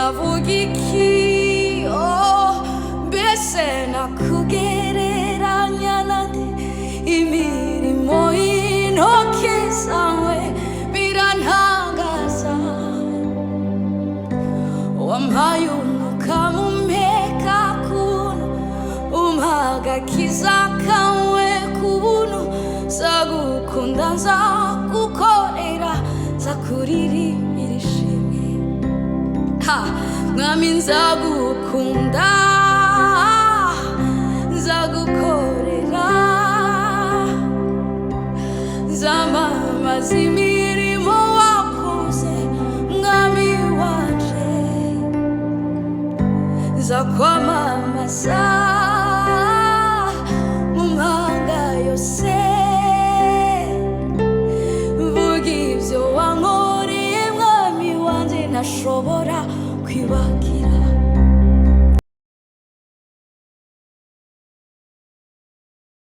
navuga iki mbese nakugereranya nande imirimo y'intoki zawe birantangaza wampaye umwuka mumpeka kuntu umpagakiza kawe kubuntu nzagukunda nzagukorera nzakuririmbira ishimwe mwami nzagukunda nzagukorera nzamamaza imirimo wakoze mwami wanje nzakwamamaza mu mahanga yose mvuga ibyo wankoreye mwami wanje ntashobora kwibagira